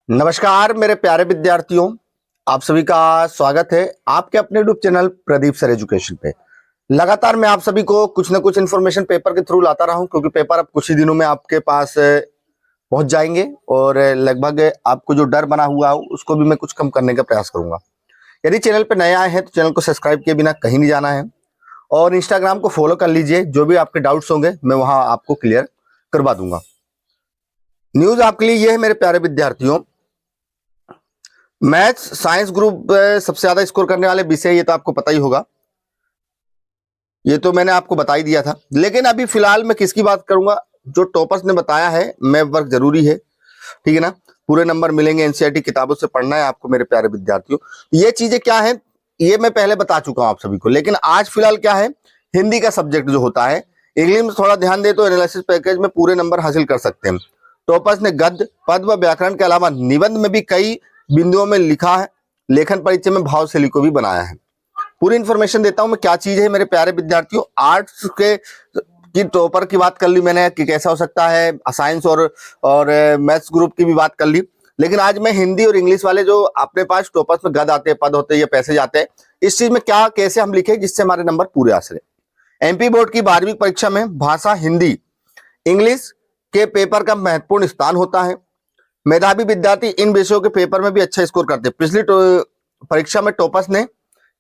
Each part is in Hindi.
नमस्कार मेरे प्यारे विद्यार्थियों, आप सभी का स्वागत है आपके अपने YouTube channel Pradeep sir education पे। लगातार मैं आप सभी को कुछ ना कुछ इन्फॉर्मेशन पेपर के थ्रू लाता रहा हूं, क्योंकि पेपर अब कुछ ही दिनों में आपके पास पहुंच जाएंगे और लगभग आपको जो डर बना हुआ है उसको भी मैं कुछ कम करने का प्रयास करूंगा। यदि चैनल पर नए आए हैं तो चैनल को सब्सक्राइब किए बिना कहीं नहीं जाना है और इंस्टाग्राम को फॉलो कर लीजिए। जो भी आपके डाउट्स होंगे मैं वहां आपको क्लियर करवा दूंगा। न्यूज आपके लिए ये है मेरे प्यारे विद्यार्थियों, मैथ्स साइंस ग्रुप सबसे ज्यादा स्कोर करने वाले विषय, ये तो आपको पता ही होगा, ये तो मैंने आपको बता ही दिया था। लेकिन अभी फिलहाल मैं किसकी बात करूंगा, जो टॉपर्स ने बताया है मैथ वर्क जरूरी है, ठीक है ना। पूरे नंबर मिलेंगे, एनसीईआरटी किताबों से पढ़ना है आपको मेरे प्यारे विद्यार्थियों। ये चीजें क्या है ये मैं पहले बता चुका हूं आप सभी को। लेकिन आज फिलहाल क्या है, हिंदी का सब्जेक्ट जो होता है, इंग्लिश में थोड़ा ध्यान दे तो एनालिसिस पैकेज में पूरे नंबर हासिल कर सकते हैं। टॉपर्स ने गद्य पद व व्याकरण के अलावा निबंध में भी कई बिंदुओं में लिखा है, लेखन परिचय में भावशैली को भी बनाया है। पूरी इंफॉर्मेशन देता हूं मैं क्या चीज है मेरे प्यारे विद्यार्थियों। आर्ट्स के की टॉपर की बात कर ली मैंने कि कैसा हो सकता है, साइंस और मैथ्स ग्रुप की भी बात कर ली। लेकिन आज मैं हिंदी और इंग्लिश वाले जो अपने पास टॉपर्स में गद आते हैं, पद होते हैं या पैसे जाते हैं, इस चीज में क्या कैसे हम लिखे जिससे हमारे नंबर पूरे आ सके। एमपी बोर्ड की 12वीं परीक्षा में भाषा हिंदी इंग्लिश के पेपर का महत्वपूर्ण स्थान होता है। मेधावी विद्यार्थी इन विषयों के पेपर में भी अच्छा स्कोर करते हैं। पिछली परीक्षा में टॉपर्स ने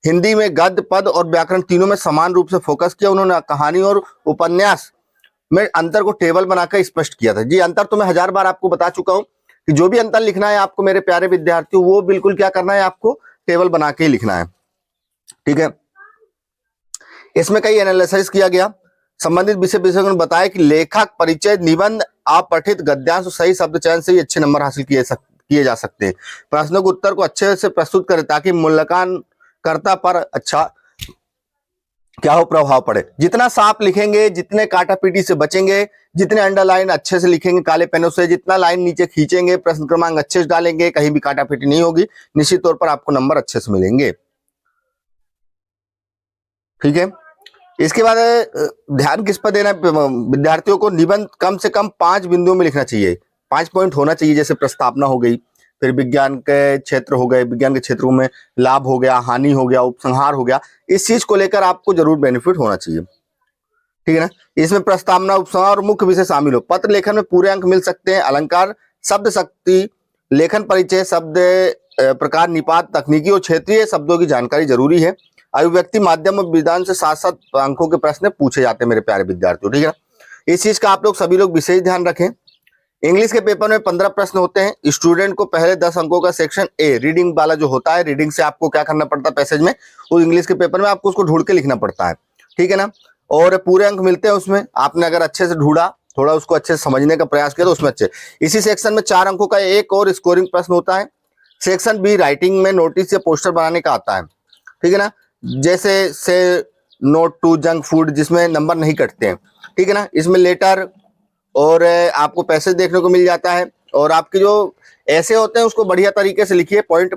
हिंदी में गद्य पद और व्याकरण तीनों में समान रूप से फोकस किया। उन्होंने कहानी और उपन्यास में अंतर को टेबल बनाकर स्पष्ट किया था। जी, अंतर तो मैं 1000 बार आपको बता चुका हूं कि जो भी अंतर लिखना है आपको मेरे प्यारे विद्यार्थियों, वो बिल्कुल क्या करना है, आपको टेबल बना के ही लिखना है, ठीक है। इसमें कई एनालिसिस किया गया। संबंधित विषय ने बताया कि लेखक परिचय निबंध अपठित गद्यांश सही शब्द चयन से ही अच्छे नंबर हासिल किए जा सकते हैं। प्रश्नों के उत्तर को अच्छे से प्रस्तुत करें ताकि मूल्यांकन कर्ता पर अच्छा क्या हो, प्रभाव पड़े। जितना साफ लिखेंगे, जितने काटापीटी से बचेंगे, जितने अंडरलाइन अच्छे से लिखेंगे काले पेनों से, जितना लाइन नीचे खींचेंगे, प्रश्न क्रमांक अच्छे से डालेंगे, कहीं भी काटापीटी नहीं होगी, निश्चित तौर पर आपको नंबर अच्छे से मिलेंगे, ठीक है। इसके बाद ध्यान किस पर देना है विद्यार्थियों को, निबंध कम से कम 5 बिंदुओं में लिखना चाहिए, 5 पॉइंट होना चाहिए। जैसे प्रस्तावना हो गई, फिर विज्ञान के क्षेत्र हो गए, विज्ञान के क्षेत्रों में लाभ हो गया, हानि हो गया, उपसंहार हो गया, इस चीज को लेकर आपको जरूर बेनिफिट होना चाहिए, ठीक है ना। इसमें प्रस्तावना, उपसंहार और मुख्य विषय शामिल हो। पत्र लेखन में पूरे अंक मिल सकते हैं। अलंकार, शब्द शक्ति, लेखन परिचय, शब्द प्रकार, निपात, तकनीकी और क्षेत्रीय शब्दों की जानकारी जरूरी है। अभिव्यक्ति, माध्यम और विधान से 7-7 अंकों के प्रश्न पूछे जाते हैं मेरे प्यारे विद्यार्थियों, ठीक है। इस चीज का आप लोग सभी लोग विशेष ध्यान रखें। इंग्लिश के पेपर में 15 प्रश्न होते हैं। स्टूडेंट को पहले 10 अंकों का सेक्शन ए रीडिंग वाला जो होता है, रीडिंग से आपको क्या करना पड़ता है पैसेज में, उस इंग्लिश के पेपर में आपको उसको ढूंढ के लिखना पड़ता है, ठीक है ना। और पूरे अंक मिलते हैं उसमें। आपने अगर अच्छे से ढूंढा, थोड़ा उसको अच्छे से समझने का प्रयास किया तो उसमें अच्छे। इसी सेक्शन में 4 अंकों का एक और स्कोरिंग प्रश्न होता है। सेक्शन बी राइटिंग में नोटिस या पोस्टर बनाने का आता है, ठीक है ना। जैसे से नोट टू जंक फूड, जिसमें नंबर नहीं कटते हैं, ठीक है ना। इसमें लेटर और आपको पैसेज देखने को मिल जाता है। और आपके जो ऐसे होते हैं उसको बढ़िया तरीके से लिखिए, पॉइंट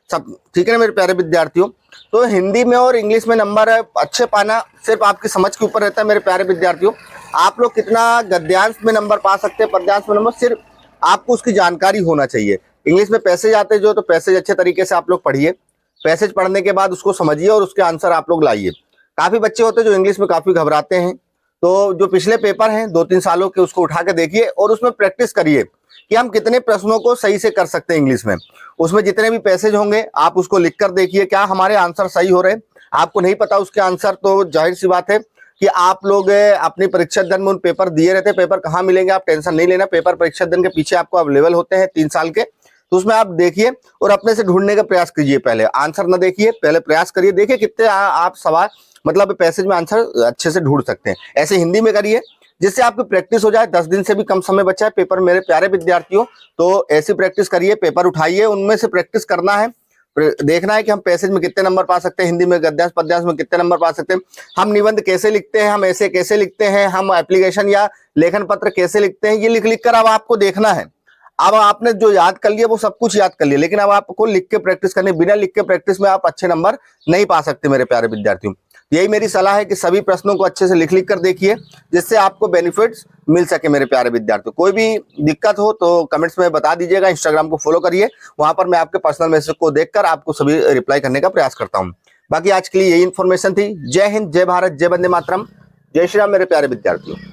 सब, ठीक है ना मेरे प्यारे विद्यार्थियों। तो हिंदी में और इंग्लिश में नंबर अच्छे पाना सिर्फ आपकी समझ के ऊपर रहता है मेरे प्यारे विद्यार्थियों। आप लोग कितना गद्यांश में नंबर पा सकते हैं, पद्यांश में नंबर, सिर्फ आपको उसकी जानकारी होना चाहिए। इंग्लिश में पैसेज आते जो, तो पैसेज अच्छे तरीके से आप लोग पढ़िए। पैसेज पढ़ने के बाद उसको समझिए और उसके आंसर आप लोग लाइए। काफी बच्चे होते हैं जो इंग्लिश में काफी घबराते हैं, तो जो पिछले पेपर हैं 2-3 सालों के, उसको उठा के देखिए और उसमें प्रैक्टिस करिए कि हम कितने प्रश्नों को सही से कर सकते हैं इंग्लिश में। उसमें जितने भी पैसेज होंगे आप उसको लिख कर देखिए, क्या हमारे आंसर सही हो रहे हैं। आपको नहीं पता उसके आंसर, तो जाहिर सी बात है कि आप लोग अपनी परीक्षा दिन में उन पेपर दिए रहते। पेपर कहाँ मिलेंगे आप टेंशन नहीं लेना, पेपर परीक्षा दिन के पीछे आपको अवेलेबल होते हैं 3 साल के, तो उसमें आप देखिए और अपने से ढूंढने का प्रयास कीजिए। पहले आंसर न देखिए, पहले प्रयास करिए, देखिए कितने आप सवाल मतलब पैसेज में आंसर अच्छे से ढूंढ सकते हैं। ऐसे हिंदी में करिए जिससे आपकी प्रैक्टिस हो जाए। 10 दिन से भी कम समय बचा है पेपर मेरे प्यारे विद्यार्थियों, तो ऐसी प्रैक्टिस करिए, पेपर उठाइए, उनमें से प्रैक्टिस करना है, देखना है कि हम पैसेज में कितने नंबर पा सकते हैं, हिंदी में गद्यांश पद्यांश में कितने नंबर पा सकते हैं, हम निबंध कैसे लिखते हैं, हम ऐसे कैसे लिखते हैं, हम एप्लीकेशन या लेखन पत्र कैसे लिखते हैं, ये लिख लिख कर अब आपको देखना है। अब आपने जो याद कर लिया वो सब कुछ याद कर लिया, लेकिन अब आपको लिख के प्रैक्टिस करनी। बिना लिख के प्रैक्टिस में आप अच्छे नंबर नहीं पा सकते मेरे प्यारे विद्यार्थियों। यही मेरी सलाह है कि सभी प्रश्नों को अच्छे से लिख कर देखिए, जिससे आपको बेनिफिट्स मिल सके मेरे प्यारे विद्यार्थियों। कोई भी दिक्कत हो तो कमेंट्स में बता दीजिएगा। इंस्टाग्राम को फॉलो करिए, वहां पर मैं आपके पर्सनल मैसेज को देखकर आपको सभी रिप्लाई करने का प्रयास करता हूं। बाकी आज के लिए यही इन्फॉर्मेशन थी। जय हिंद, जय भारत, जय वंदे मातरम, जय श्री राम मेरे प्यारे विद्यार्थियों।